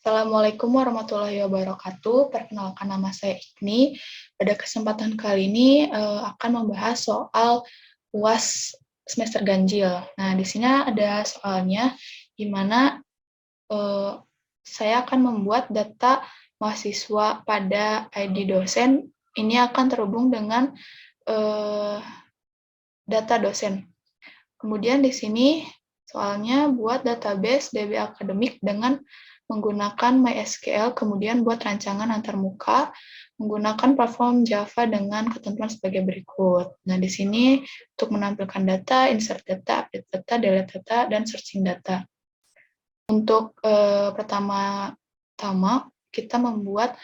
Assalamualaikum warahmatullahi wabarakatuh. Perkenalkan, nama saya Igni. Pada kesempatan kali ini akan membahas soal UAS semester ganjil. Nah, di sini ada soalnya, di mana saya akan membuat data mahasiswa pada ID dosen. Ini akan terhubung dengan data dosen. Kemudian di sini soalnya buat database DB akademik dengan menggunakan MySQL, kemudian buat rancangan antarmuka menggunakan platform Java dengan ketentuan sebagai berikut. Nah, di sini untuk menampilkan data, insert data, update data, delete data, dan searching data. Untuk pertama-tama, kita membuat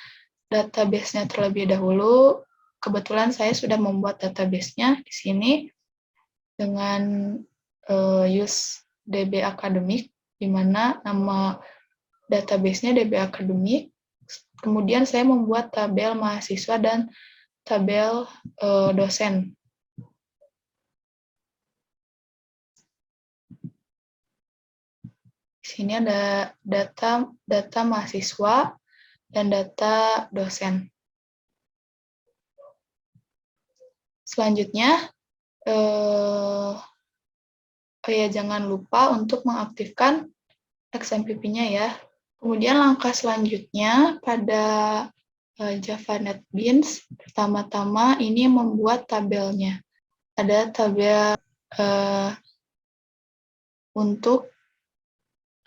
database-nya terlebih dahulu. Kebetulan saya sudah membuat database-nya di sini dengan use DB akademik, di mana nama database-nya DB akademik. Kemudian saya membuat tabel mahasiswa dan tabel dosen. Di sini ada data mahasiswa dan data dosen. Selanjutnya, jangan lupa untuk mengaktifkan XMPP-nya ya. Kemudian langkah selanjutnya pada Java NetBeans, pertama-tama ini membuat tabelnya. Ada tabel untuk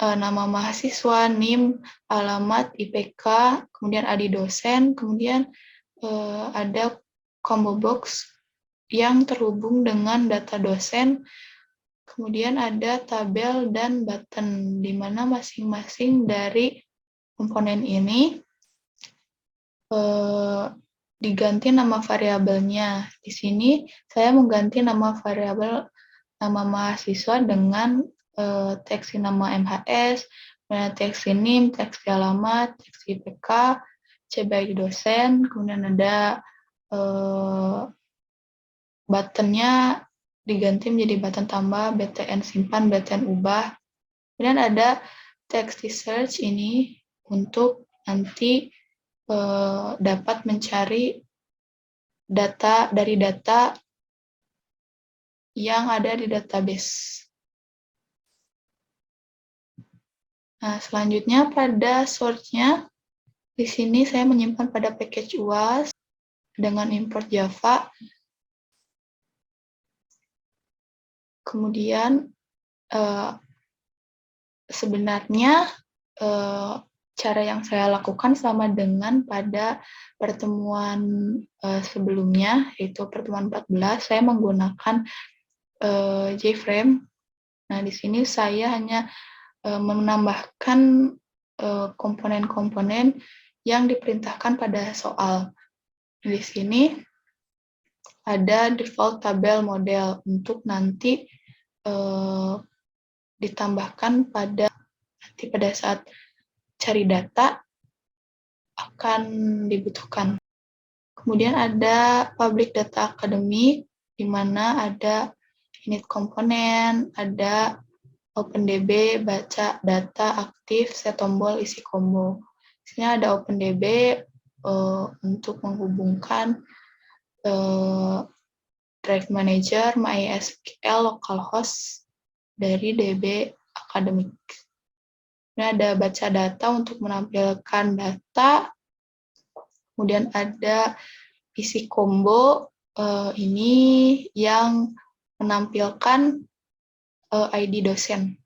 nama mahasiswa, NIM, alamat, IPK, kemudian ID dosen, kemudian ada combo box yang terhubung dengan data dosen, kemudian ada tabel dan button, di mana masing-masing dari komponen ini diganti nama variabelnya. Di sini saya mengganti nama variabel nama mahasiswa dengan teks nama MHS, teks NIM, teks alamat, teks IPK, CBID dosen, kemudian ada buttonnya diganti menjadi button tambah, BTN simpan, BTN ubah. Kemudian ada text search ini untuk nanti dapat mencari data dari data yang ada di database. Nah, selanjutnya pada source-nya, di sini saya menyimpan pada package UAS dengan import Java. Kemudian sebenarnya cara yang saya lakukan sama dengan pada pertemuan sebelumnya, yaitu pertemuan 14, saya menggunakan JFrame. Nah, di sini saya hanya menambahkan komponen-komponen yang diperintahkan pada soal. Di sini ada default tabel model untuk nanti ditambahkan pada saat cari data akan dibutuhkan. Kemudian ada public data akademik, di mana ada init komponen, ada OpenDB, baca data, aktif, set tombol, isi combo. Di sini ada OpenDB untuk menghubungkan Drive Manager, MySQL, localhost dari DB akademik. Ini ada baca data untuk menampilkan data. Kemudian ada isi combo, ini yang menampilkan ID dosen.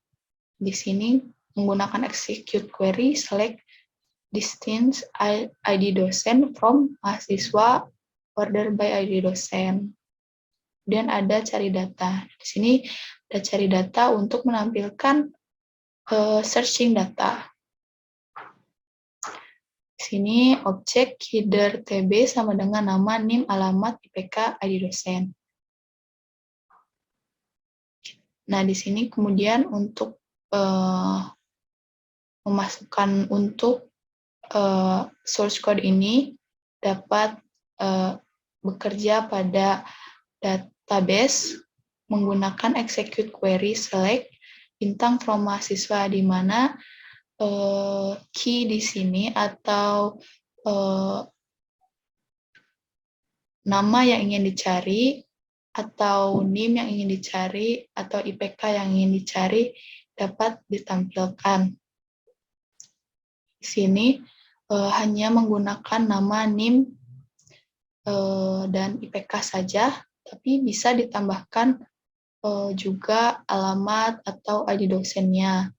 Di sini menggunakan execute query, select distance ID dosen from mahasiswa, order by ID dosen. Kemudian ada cari data. Di sini ada cari data untuk menampilkan searching data. Di sini objek header TB sama dengan nama, NIM, alamat, IPK, ID dosen. Nah, di sini kemudian untuk memasukkan untuk source code ini dapat bekerja pada database menggunakan execute query select bintang from mahasiswa, di mana key di sini atau nama yang ingin dicari, atau NIM yang ingin dicari, atau IPK yang ingin dicari dapat ditampilkan. Di sini hanya menggunakan nama NIM dan IPK saja, tapi bisa ditambahkan juga alamat atau ID dosennya.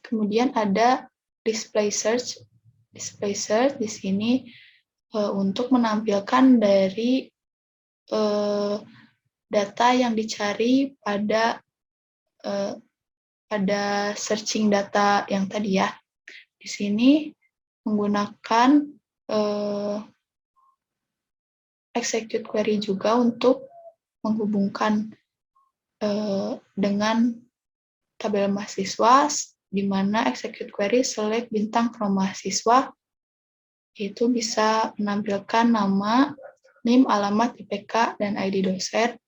Kemudian ada display search. Display search di sini untuk menampilkan dari data yang dicari pada searching data yang tadi ya. Di sini menggunakan execute query juga untuk menghubungkan dengan tabel mahasiswa, di mana execute query select bintang from mahasiswa itu bisa menampilkan nama, NIM, alamat, IPK, dan ID dosen.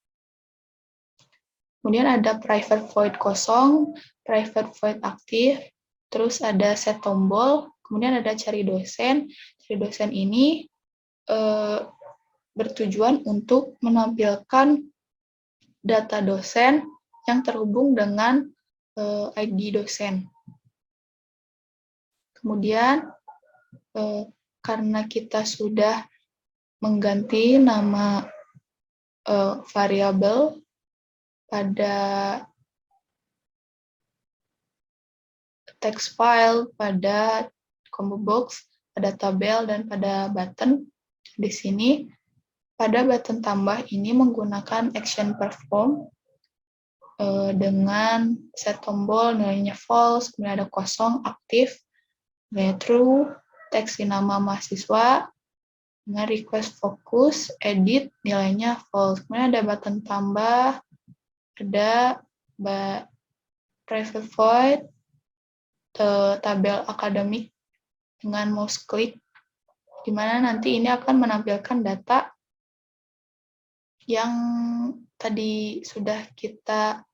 Kemudian ada private void kosong, private void aktif, terus ada set tombol, kemudian ada cari dosen. Cari dosen ini bertujuan untuk menampilkan data dosen yang terhubung dengan ID dosen. Kemudian karena kita sudah mengganti nama variabel pada text file, pada combo box, pada tabel, dan pada button, di sini pada button tambah ini menggunakan action perform dengan set tombol nilainya false, kemudian ada kosong, aktif, nilainya true, teks nama mahasiswa, dengan request fokus, edit, nilainya false. Kemudian ada button tambah, ada private void, tabel akademik dengan mouse click, di mana nanti ini akan menampilkan data yang tadi sudah kita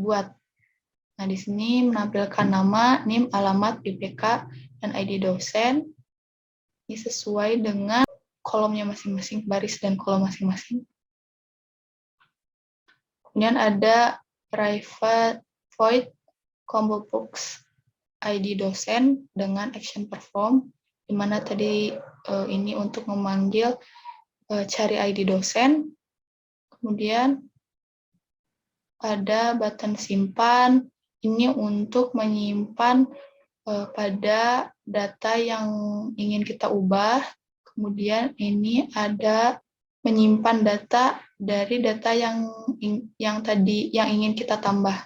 buat. Nah, di sini menampilkan nama, NIM, alamat, IPK, dan ID dosen. Ini sesuai dengan kolomnya masing-masing, baris dan kolom masing-masing. Kemudian ada private void combo box ID dosen dengan action perform, di mana tadi ini untuk memanggil cari ID dosen. Kemudian ada button simpan, ini untuk menyimpan pada data yang ingin kita ubah. Kemudian ini ada menyimpan data dari data yang ingin kita tambah.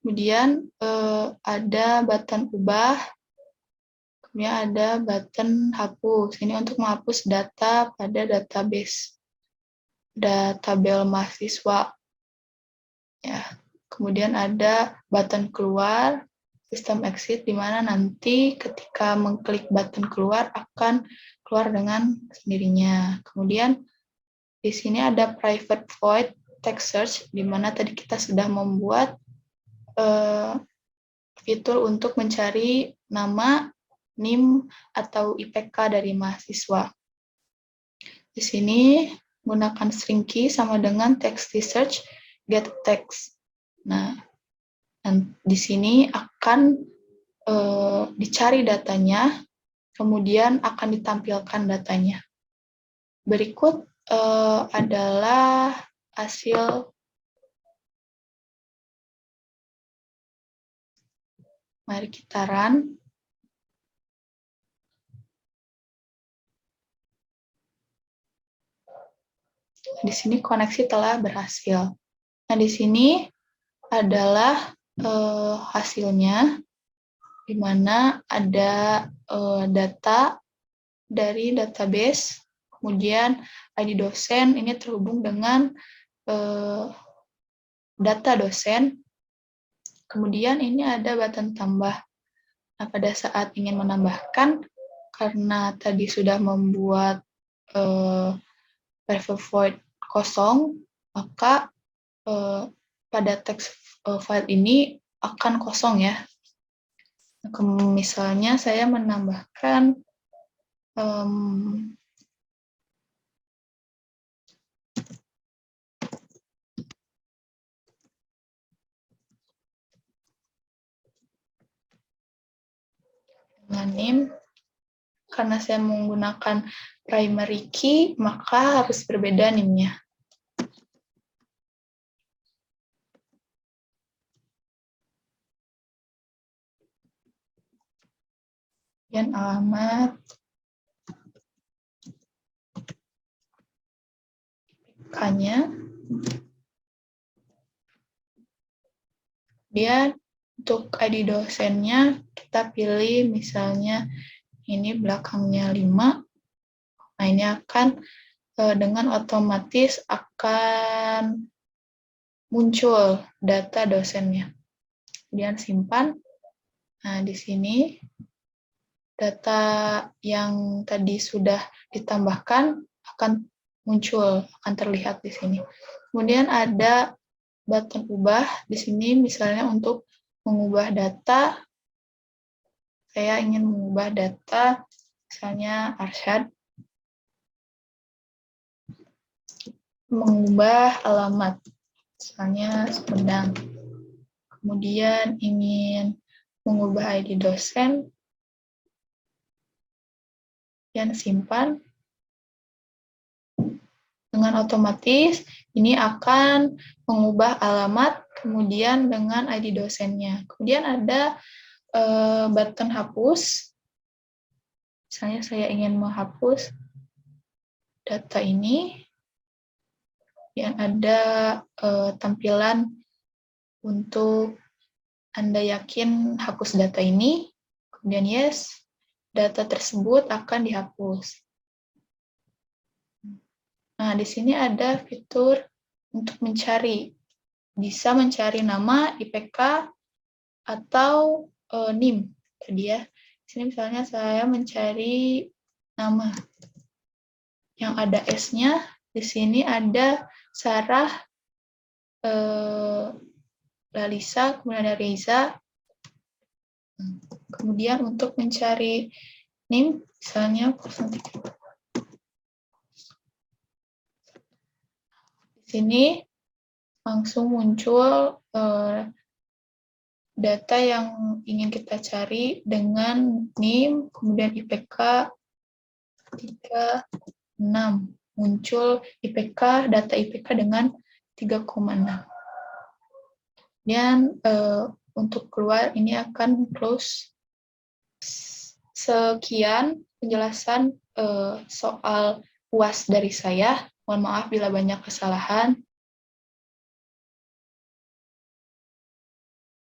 Kemudian ada button ubah, kemudian ada button hapus. Ini untuk menghapus data pada database, ada tabel mahasiswa. Ya. Kemudian ada button keluar, sistem exit, di mana nanti ketika mengklik button keluar akan keluar dengan sendirinya. Kemudian di sini ada private void text search, di mana tadi kita sudah membuat fitur untuk mencari nama, NIM, atau IPK dari mahasiswa. Di sini menggunakan string key sama dengan text search get text. Nah, di sini akan dicari datanya, kemudian akan ditampilkan datanya. Berikut adalah hasil. Mari kita run. Di sini koneksi telah berhasil. Nah, di sini adalah hasilnya, di mana ada data dari database, kemudian ID dosen ini terhubung dengan data dosen, kemudian ini ada button tambah. Nah, pada saat ingin menambahkan, karena tadi sudah membuat private void kosong, maka pada text file ini akan kosong ya. Misalnya saya menambahkan dengan name, karena saya menggunakan primary key, maka harus berbeda name-nya. Dan alamat IPK-nya. Kemudian untuk ID dosennya, kita pilih misalnya ini belakangnya 5. Nah, ini akan dengan otomatis akan muncul data dosennya. Kemudian simpan. Nah, di sini data yang tadi sudah ditambahkan akan muncul, akan terlihat di sini. Kemudian ada button ubah di sini, misalnya untuk mengubah data. Saya ingin mengubah data, misalnya Arsyad, mengubah alamat, misalnya Sumedang. Kemudian ingin mengubah ID dosen, dan simpan. Dengan otomatis, ini akan mengubah alamat, kemudian dengan ID dosennya. Kemudian ada button hapus. Misalnya saya ingin menghapus data ini, yang ada tampilan untuk Anda yakin hapus data ini, kemudian yes, data tersebut akan dihapus. Nah, di sini ada fitur untuk mencari. Bisa mencari nama, IPK, atau NIM. Tadi ya. Di sini misalnya saya mencari nama. Yang ada S-nya, di sini ada Sarah, Lalisa, kemudian ada Reza. Kemudian untuk mencari NIM, misalnya 03. Di sini langsung muncul data yang ingin kita cari dengan NIM, kemudian IPK 3,6. Muncul IPK, data IPK dengan 3,6. Dan untuk keluar ini akan close. Sekian penjelasan soal UAS dari saya. Mohon maaf bila banyak kesalahan.